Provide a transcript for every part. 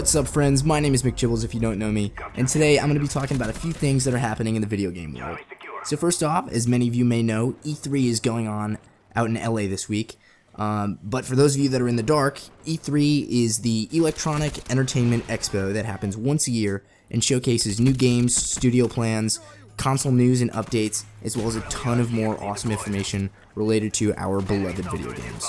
What's up, friends? My name is McJibbles if you don't know me, and today I'm going to be talking about a few things that are happening in the video game world. So first off, as many of you may know, E3 is going on out in LA this week, but for those of you that are in the dark, E3 is the Electronic Entertainment Expo that happens once a year and showcases new games, studio plans, console news and updates, as well as a ton of more awesome information related to our beloved video games.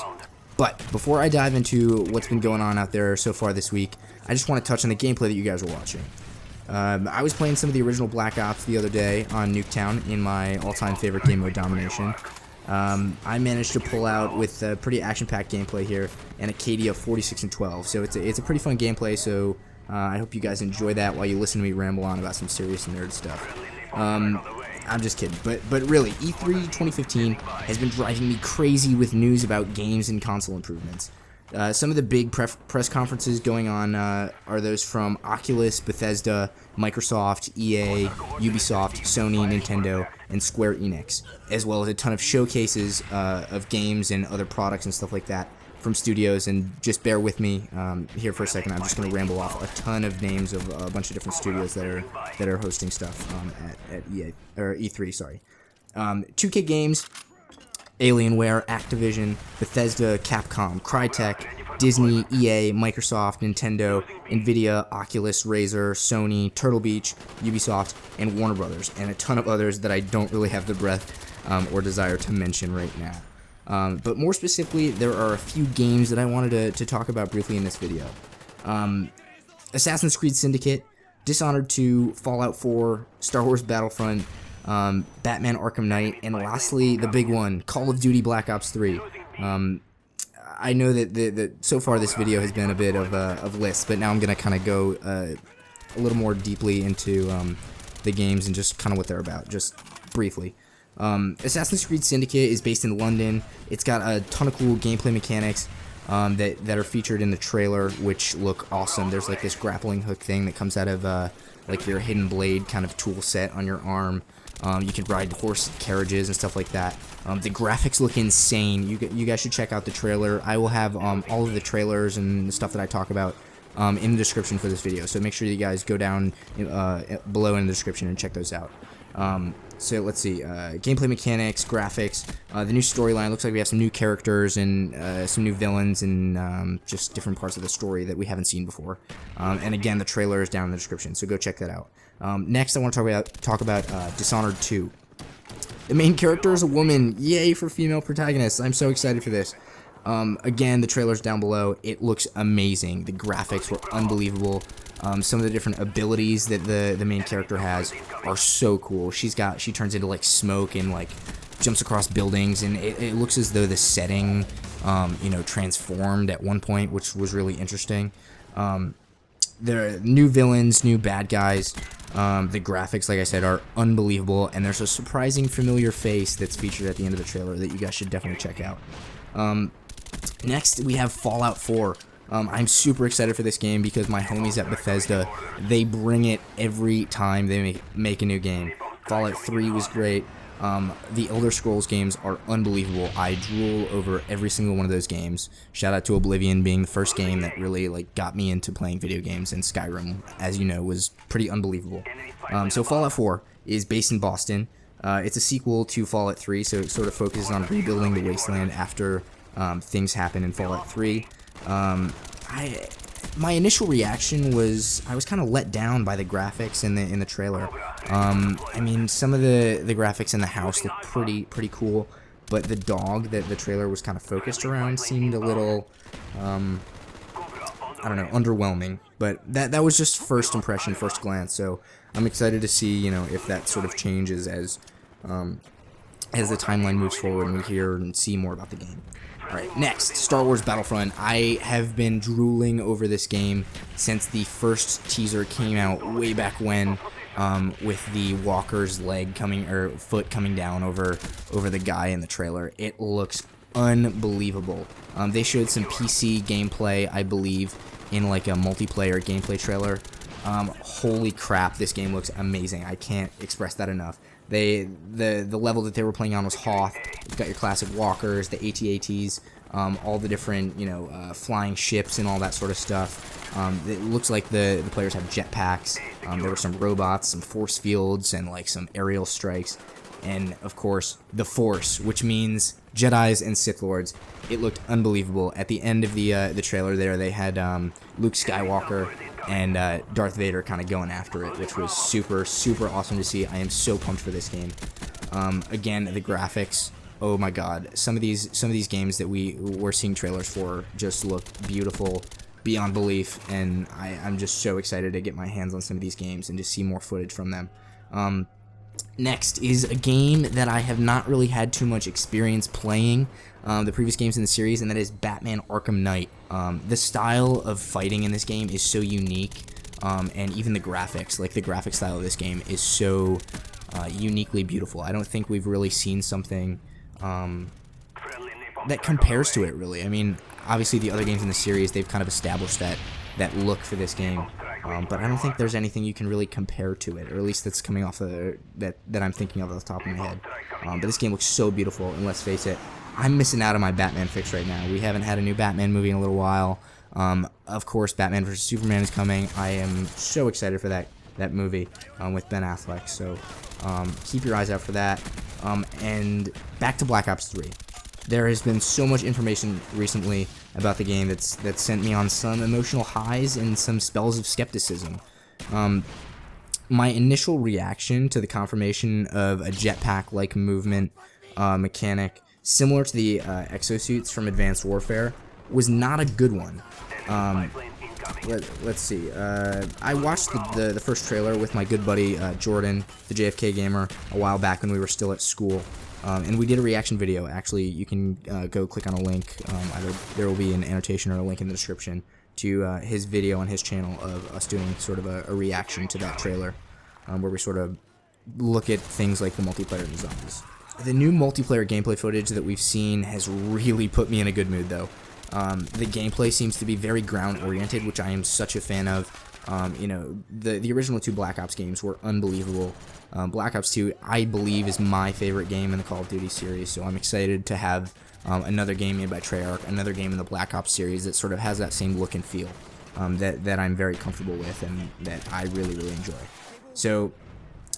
But before I dive into what's been going on out there so far this week, I just want to touch on the gameplay that you guys are watching. I was playing some of the original Black Ops the other day on Nuketown in my all-time favorite game mode, Domination. I managed to pull out with a pretty action-packed gameplay here and a KD of 46 and 12, so it's a pretty fun gameplay. So I hope you guys enjoy that while you listen to me ramble on about some serious nerd stuff. I'm just kidding, but really, E3 2015 has been driving me crazy with news about games and console improvements. Some of the big press conferences going on are those from Oculus, Bethesda, Microsoft, EA, Ubisoft, Sony, Nintendo, and Square Enix, as well as a ton of showcases of games and other products and stuff like that from studios. And just bear with me here for a second. I'm just going to ramble off a ton of names of a bunch of different studios that are hosting stuff at EA or E3. Sorry, 2K Games, Alienware, Activision, Bethesda, Capcom, Crytek, Disney, EA, Microsoft, Nintendo, Nvidia, Oculus, Razer, Sony, Turtle Beach, Ubisoft, and Warner Brothers, and a ton of others that I don't really have the breath or desire to mention right now. But more specifically, there are a few games that I wanted to talk about briefly in this video. Assassin's Creed Syndicate, Dishonored 2, Fallout 4, Star Wars Battlefront, Batman Arkham Knight, and lastly, the big one, Call of Duty Black Ops 3. I know that so far this video has been a bit of lists, but now I'm going to kind of go a little more deeply into the games and just kind of what they're about, just briefly. Assassin's Creed Syndicate is based in London. It's got a ton of cool gameplay mechanics that are featured in the trailer, which look awesome. There's like this grappling hook thing that comes out of like your hidden blade kind of tool set on your arm. You can ride horse carriages and stuff like that. The graphics look insane. You guys should check out the trailer. I will have all of the trailers and the stuff that I talk about in the description for this video. So make sure you guys go down below in the description and check those out. So let's see, gameplay mechanics, graphics, the new storyline. Looks like we have some new characters and some new villains and just different parts of the story that we haven't seen before. And again, the trailer is down in the description, so go check that out. Next, I want to talk about Dishonored 2. The main character is a woman. Yay for female protagonists. I'm so excited for this. Again, the trailer's down below. It looks amazing. The graphics were unbelievable. Some of the different abilities that the main character has are so cool. She turns into like smoke and like jumps across buildings, and it looks as though the setting, transformed at one point, which was really interesting. There are new villains, new bad guys. The graphics, like I said, are unbelievable, and there's a surprising familiar face that's featured at the end of the trailer that you guys should definitely check out. Next, we have Fallout 4. I'm super excited for this game because my homies at Bethesda, they bring it every time they make a new game. Fallout 3 was great. The Elder Scrolls games are unbelievable. I drool over every single one of those games. Shout out to Oblivion being the first game that really got me into playing video games, and Skyrim, as you know, was pretty unbelievable. So Fallout 4 is based in Boston. It's a sequel to Fallout 3, so it sort of focuses on rebuilding the wasteland after things happen in Fallout 3. My initial reaction was I was kind of let down by the graphics in the trailer. I mean, some of the graphics in the house look pretty cool, but the dog that the trailer was kind of focused around seemed a little, I don't know, underwhelming. But that was just first impression, first glance. So I'm excited to see, if that sort of changes as the timeline moves forward and we hear and see more about the game. Alright, next, Star Wars Battlefront. I have been drooling over this game since the first teaser came out way back when, with the walker's foot coming down over the guy in the trailer. It looks unbelievable. They showed some PC gameplay, I believe, in like a multiplayer gameplay trailer. Holy crap, this game looks amazing. I can't express that enough. The level that they were playing on was Hoth. You've got your classic walkers, the AT-ATs, all the different, flying ships and all that sort of stuff. It looks like the players have jetpacks. There were some robots, some force fields, and like some aerial strikes. And of course, the Force, which means Jedis and Sith Lords. It looked unbelievable. At the end of the trailer there, they had Luke Skywalker and Darth Vader kind of going after it, which was super, super awesome to see. I am so pumped for this game. Again, the graphics. Oh my God, some of these games that we're seeing trailers for just look beautiful beyond belief, and I'm just so excited to get my hands on some of these games and to see more footage from them. Next is a game that I have not really had too much experience playing, the previous games in the series, and that is Batman Arkham Knight. The style of fighting in this game is so unique, and even the graphics, like the graphic style of this game is so uniquely beautiful. I don't think we've really seen something that compares to it, really. I mean, obviously the other games in the series, they've kind of established that look for this game. But I don't think there's anything you can really compare to it, or at least that's coming off of that I'm thinking of off the top of my head. But this game looks so beautiful, and let's face it, I'm missing out on my Batman fix right now. We haven't had a new Batman movie in a little while. Of course, Batman vs. Superman is coming. I am so excited for that movie with Ben Affleck, so keep your eyes out for that. And back to Black Ops 3. There has been so much information recently about the game that sent me on some emotional highs and some spells of skepticism. My initial reaction to the confirmation of a jetpack-like movement mechanic similar to the exosuits from Advanced Warfare was not a good one. Let's see. I watched the first trailer with my good buddy Jordan, the JFK gamer, a while back when we were still at school. And we did a reaction video. Actually, you can go click on a link. Either there will be an annotation or a link in the description to his video on his channel of us doing sort of a reaction to that trailer, where we sort of look at things like the multiplayer and zombies. The new multiplayer gameplay footage that we've seen has really put me in a good mood, though. The gameplay seems to be very ground-oriented, which I am such a fan of. The original two Black Ops games were unbelievable. Black Ops 2, I believe, is my favorite game in the Call of Duty series, so I'm excited to have another game made by Treyarch, another game in the Black Ops series that sort of has that same look and feel that I'm very comfortable with and that I really, really enjoy. So,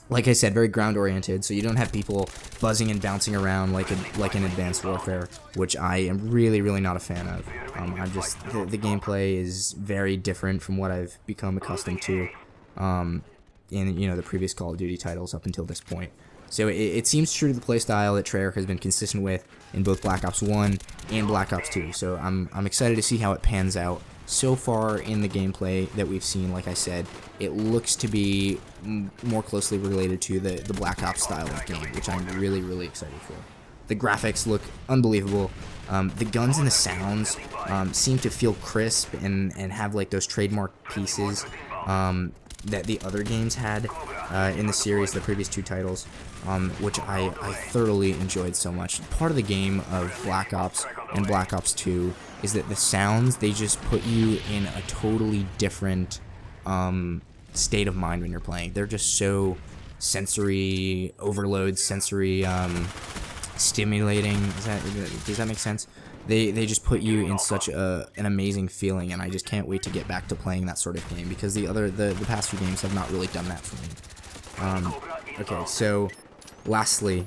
like I said, very ground-oriented, so you don't have people buzzing and bouncing around like in Advanced Warfare, which I am really, really not a fan of. The gameplay is very different from what I've become accustomed to in the previous Call of Duty titles up until this point. So it seems true to the playstyle that Treyarch has been consistent with in both Black Ops 1 and Black Ops 2. So I'm excited to see how it pans out. So far in the gameplay that we've seen, like I said, it looks to be more closely related to the Black Ops style of game, which I'm really, really excited for. The graphics look unbelievable. The guns and the sounds seem to feel crisp and have like those trademark pieces that the other games had in the series, the previous two titles, which I thoroughly enjoyed so much. Part of the game of Black Ops and Black Ops 2 is that the sounds, they just put you in a totally different state of mind when you're playing. They're just so sensory overload, sensory stimulating. Does that make sense? They just put you in such an amazing feeling, and I just can't wait to get back to playing that sort of game, because the past few games have not really done that for me. Okay, so lastly,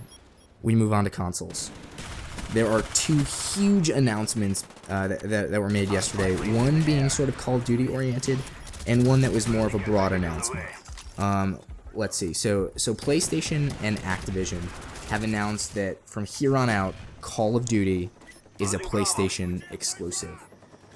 we move on to consoles. There are two huge announcements that were made yesterday, one being sort of Call of Duty oriented, and one that was more of a broad announcement. Let's see, so PlayStation and Activision have announced that from here on out, Call of Duty is a PlayStation exclusive.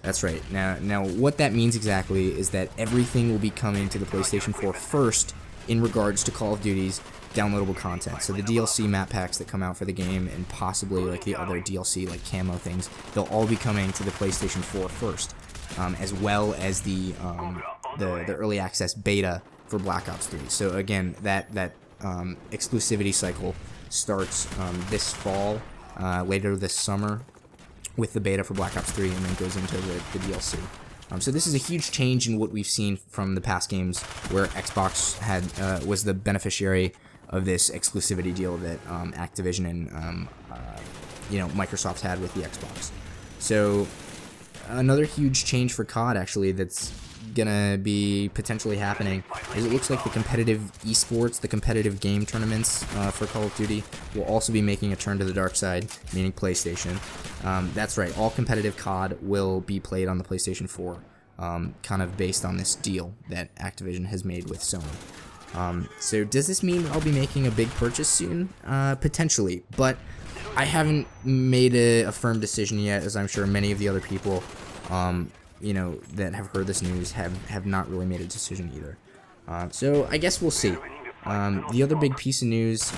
That's right. Now what that means exactly is that everything will be coming to the PlayStation 4 first in regards to Call of Duty's downloadable content. So the DLC map packs that come out for the game, and possibly like the other DLC like camo things, they'll all be coming to the PlayStation 4 first, as well as the early access beta for Black Ops 3. So again, that exclusivity cycle starts this fall, later this summer, with the beta for Black Ops 3, and then goes into the DLC. So this is a huge change in what we've seen from the past games, where Xbox was the beneficiary of this exclusivity deal that Activision and Microsoft had with the Xbox. So another huge change for COD actually that's gonna be potentially happening is it looks like the competitive esports, the competitive game tournaments for Call of Duty will also be making a turn to the dark side, meaning PlayStation. That's right, all competitive COD will be played on the PlayStation 4, kind of based on this deal that Activision has made with Sony. So does this mean I'll be making a big purchase soon? Potentially, but I haven't made a firm decision yet, as I'm sure many of the other people that have heard this news have not really made a decision either. So I guess we'll see. The other big piece of news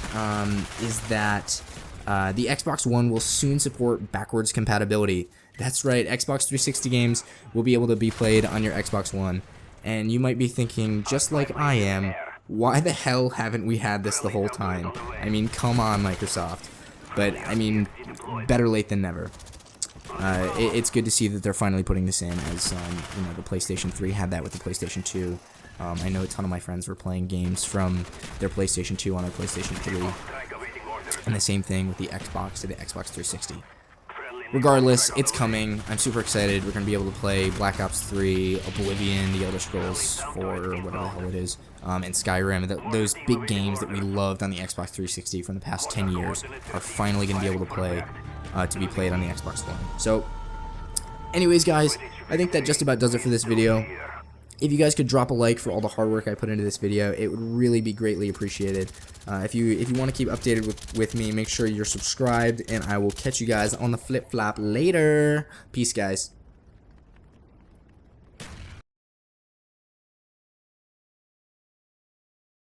is that the Xbox One will soon support backwards compatibility. That's right, Xbox 360 games will be able to be played on your Xbox One. And you might be thinking, just like I am, why the hell haven't we had this the whole time? I mean, come on, Microsoft. But, I mean, better late than never. It's good to see that they're finally putting this in, as the PlayStation 3 had that with the PlayStation 2. I know a ton of my friends were playing games from their PlayStation 2 on their PlayStation 3, and the same thing with the Xbox to the Xbox 360. Regardless, it's coming. I'm super excited. We're going to be able to play Black Ops 3, Oblivion, The Elder Scrolls 4, or whatever the hell it is, and Skyrim. Those big games that we loved on the Xbox 360 from the past 10 years are finally going to be able to play. To be played on the Xbox One. So, anyways, guys, I think that just about does it for this video. If you guys could drop a like for all the hard work I put into this video, it would really be greatly appreciated. If you want to keep updated with me, make sure you're subscribed, and I will catch you guys on the flip-flop later. Peace, guys.